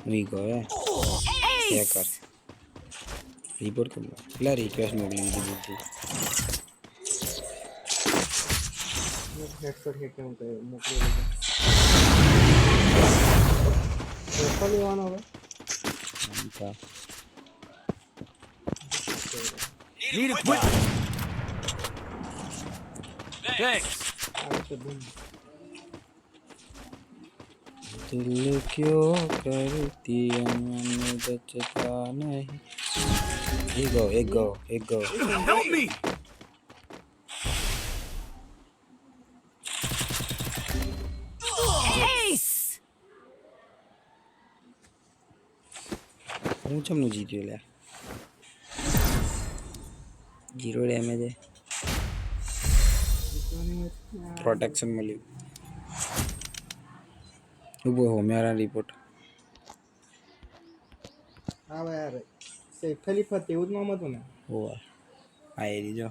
વી ગયો hacker report कर लो ला request મોકલી દીધી બધું હેડશોટ હે કેમ કે મોકલી દીધું રેફર લેવાનો હવે Need equipment. Thanks. આવે છે બૂમ दिल क्यों करती मैंने बचता नहीं एक गो Help me. હું ચમનું જીત્યો લે 0 ડેમેજ હે પ્રોટેક્શન મળ્યું ઉભો હો મેરા રિપોર્ટ આવે યાર સેફ ખલીફા તેવું જ નામ હતું ને હોવા આઈ જો